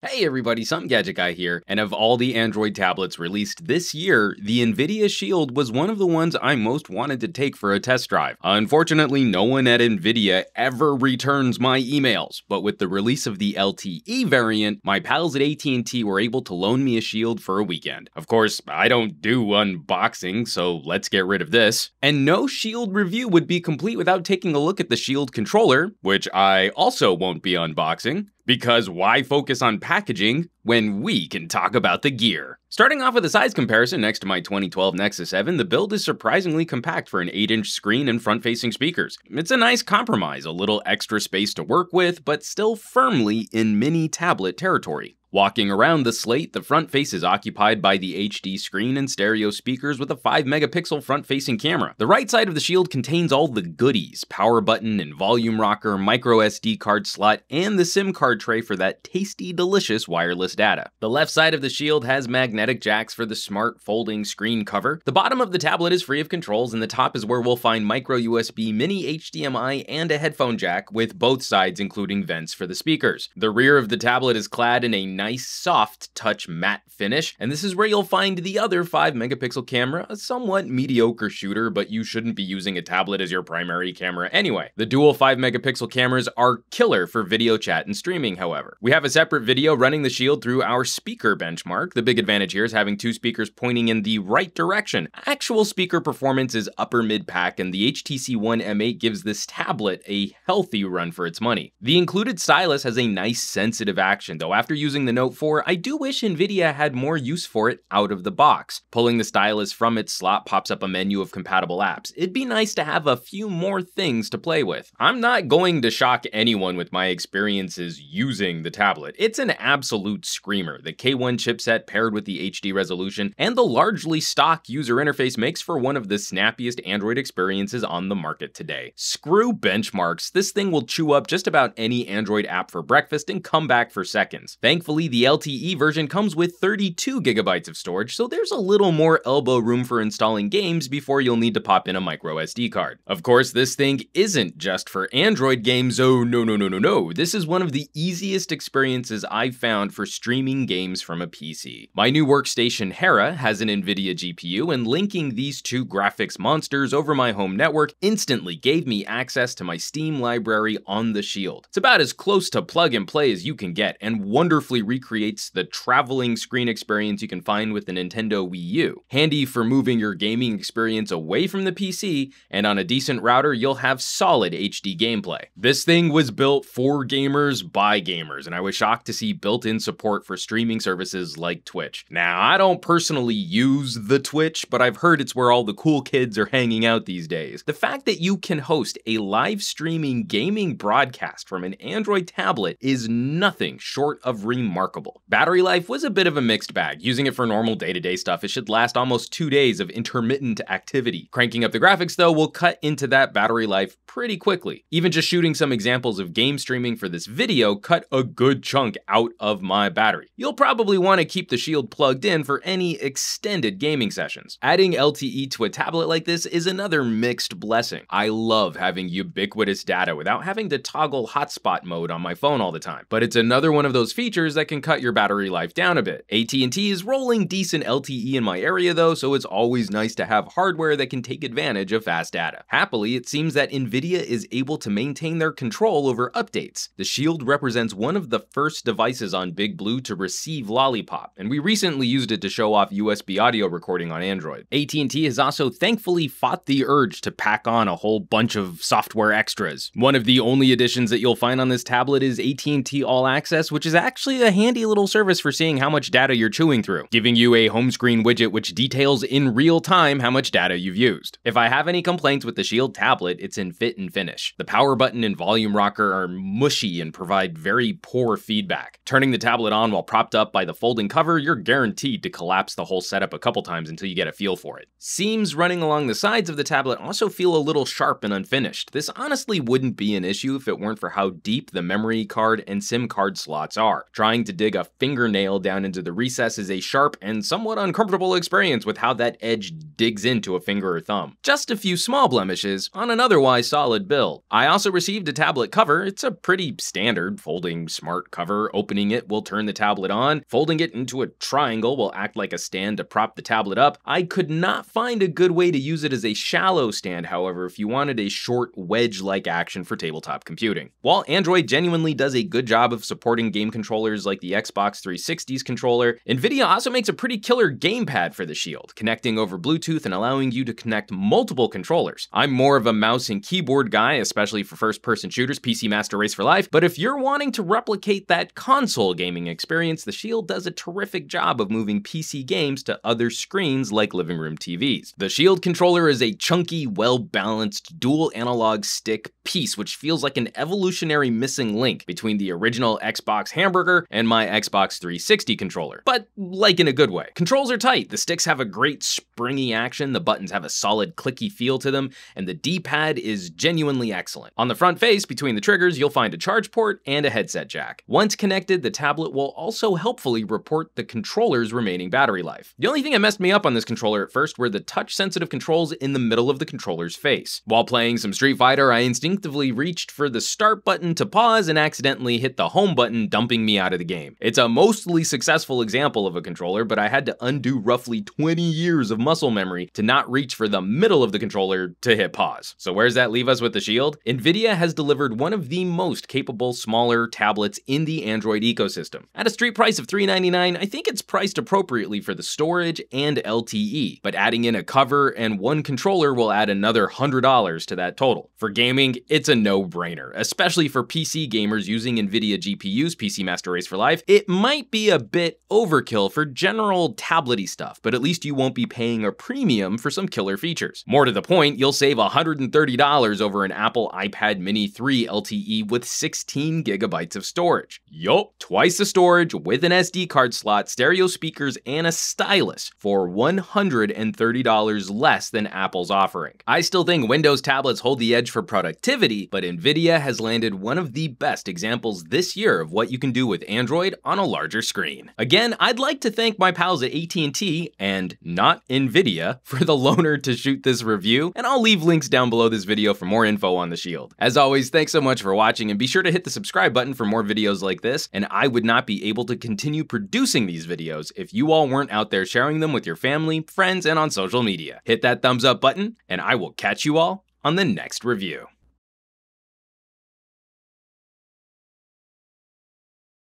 Hey everybody, Some Gadget Guy here, and of all the Android tablets released this year, the NVIDIA Shield was one of the ones I most wanted to take for a test drive. Unfortunately, no one at NVIDIA ever returns my emails, but with the release of the LTE variant, my pals at AT&T were able to loan me a Shield for a weekend. Of course, I don't do unboxing, so let's get rid of this. And no Shield review would be complete without taking a look at the Shield controller, which I also won't be unboxing. Because why focus on packaging when we can talk about the gear? Starting off with a size comparison next to my 2012 Nexus 7, the build is surprisingly compact for an 8-inch screen and front-facing speakers. It's a nice compromise, a little extra space to work with, but still firmly in mini tablet territory. Walking around the Slate, the front face is occupied by the HD screen and stereo speakers with a 5-megapixel front-facing camera. The right side of the Shield contains all the goodies: power button and volume rocker, micro SD card slot, and the SIM card tray for that tasty, delicious wireless data. The left side of the Shield has magnetic jacks for the smart folding screen cover. The bottom of the tablet is free of controls, and the top is where we'll find micro USB, mini HDMI, and a headphone jack, with both sides including vents for the speakers. The rear of the tablet is clad in a nice soft touch matte finish, and this is where you'll find the other 5-megapixel camera, a somewhat mediocre shooter, but you shouldn't be using a tablet as your primary camera anyway. The dual 5-megapixel cameras are killer for video chat and streaming, however. We have a separate video running the Shield through our speaker benchmark. The big advantage here is having two speakers pointing in the right direction. Actual speaker performance is upper mid-pack, and the HTC One M8 gives this tablet a healthy run for its money. The included stylus has a nice sensitive action, though after using the Note 4, I do wish NVIDIA had more use for it out of the box. Pulling the stylus from its slot pops up a menu of compatible apps. It'd be nice to have a few more things to play with. I'm not going to shock anyone with my experiences using the tablet. It's an absolute screamer. The K1 chipset paired with the HD resolution and the largely stock user interface makes for one of the snappiest Android experiences on the market today. Screw benchmarks, this thing will chew up just about any Android app for breakfast and come back for seconds. Thankfully, the LTE version comes with 32 gigabytes of storage, so there's a little more elbow room for installing games before you'll need to pop in a micro SD card. Of course, this thing isn't just for Android games. Oh no. This is one of the easiest experiences I've found for streaming games from a PC. My new workstation Hera has an NVIDIA GPU, and linking these two graphics monsters over my home network instantly gave me access to my Steam library on the Shield. It's about as close to plug and play as you can get, and wonderfully recreates the traveling screen experience you can find with the Nintendo Wii U. Handy for moving your gaming experience away from the PC, and on a decent router, you'll have solid HD gameplay. This thing was built for gamers by gamers, and I was shocked to see built-in support for streaming services like Twitch. Now, I don't personally use the Twitch, but I've heard it's where all the cool kids are hanging out these days. The fact that you can host a live streaming gaming broadcast from an Android tablet is nothing short of remarkable. Battery life was a bit of a mixed bag. Using it for normal day-to-day stuff, it should last almost 2 days of intermittent activity. Cranking up the graphics, though, will cut into that battery life pretty quickly. Even just shooting some examples of game streaming for this video cut a good chunk out of my battery. You'll probably want to keep the Shield plugged in for any extended gaming sessions. Adding LTE to a tablet like this is another mixed blessing. I love having ubiquitous data without having to toggle hotspot mode on my phone all the time, but it's another one of those features that can cut your battery life down a bit. AT&T is rolling decent LTE in my area though, so it's always nice to have hardware that can take advantage of fast data. Happily, it seems that NVIDIA is able to maintain their control over updates. The Shield represents one of the first devices on Big Blue to receive Lollipop, and we recently used it to show off USB audio recording on Android. AT&T has also thankfully fought the urge to pack on a whole bunch of software extras. One of the only additions that you'll find on this tablet is AT&T All Access, which is actually a handy little service for seeing how much data you're chewing through, giving you a home screen widget which details in real time how much data you've used. If I have any complaints with the Shield tablet, it's in fit and finish. The power button and volume rocker are mushy and provide very poor feedback. Turning the tablet on while propped up by the folding cover, you're guaranteed to collapse the whole setup a couple times until you get a feel for it. Seams running along the sides of the tablet also feel a little sharp and unfinished. This honestly wouldn't be an issue if it weren't for how deep the memory card and SIM card slots are. Trying having to dig a fingernail down into the recess is a sharp and somewhat uncomfortable experience with how that edge digs into a finger or thumb. Just a few small blemishes on an otherwise solid build. I also received a tablet cover. It's a pretty standard folding smart cover. Opening it will turn the tablet on. Folding it into a triangle will act like a stand to prop the tablet up. I could not find a good way to use it as a shallow stand, however, if you wanted a short wedge-like action for tabletop computing. While Android genuinely does a good job of supporting game controllers like the Xbox 360's controller, NVIDIA also makes a pretty killer gamepad for the Shield, connecting over Bluetooth and allowing you to connect multiple controllers. I'm more of a mouse and keyboard guy, especially for first-person shooters, PC Master Race for life, but if you're wanting to replicate that console gaming experience, the Shield does a terrific job of moving PC games to other screens like living room TVs. The Shield controller is a chunky, well-balanced, dual analog stick piece, which feels like an evolutionary missing link between the original Xbox hamburger and my Xbox 360 controller, but like in a good way. Controls are tight, the sticks have a great springy action, the buttons have a solid clicky feel to them, and the D-pad is genuinely excellent. On the front face, between the triggers, you'll find a charge port and a headset jack. Once connected, the tablet will also helpfully report the controller's remaining battery life. The only thing that messed me up on this controller at first were the touch-sensitive controls in the middle of the controller's face. While playing some Street Fighter, I instinctively reached for the start button to pause and accidentally hit the home button, dumping me out of the game. It's a mostly successful example of a controller, but I had to undo roughly 20 years of muscle memory to not reach for the middle of the controller to hit pause. So where does that leave us with the Shield? NVIDIA has delivered one of the most capable, smaller tablets in the Android ecosystem. At a street price of $399, I think it's priced appropriately for the storage and LTE, but adding in a cover and one controller will add another $100 to that total. For gaming, it's a no-brainer, especially for PC gamers using NVIDIA GPUs, PC Master Race for life. It might be a bit overkill for general tablet-y stuff, but at least you won't be paying a premium for some killer features. More to the point, you'll save $130 over an Apple iPad Mini 3 LTE with 16 gigabytes of storage. Yup, twice the storage with an SD card slot, stereo speakers, and a stylus for $130 less than Apple's offering. I still think Windows tablets hold the edge for productivity, but NVIDIA has landed one of the best examples this year of what you can do with Android on a larger screen. Again, I'd like to thank my pals at AT&T and not NVIDIA for the loaner to shoot this review, and I'll leave links down below this video for more info on the Shield. As always, thanks so much for watching, and be sure to hit the subscribe button for more videos like this, and I would not be able to continue producing these videos if you all weren't out there sharing them with your family, friends, and on social media. Hit that thumbs up button, and I will catch you all on the next review.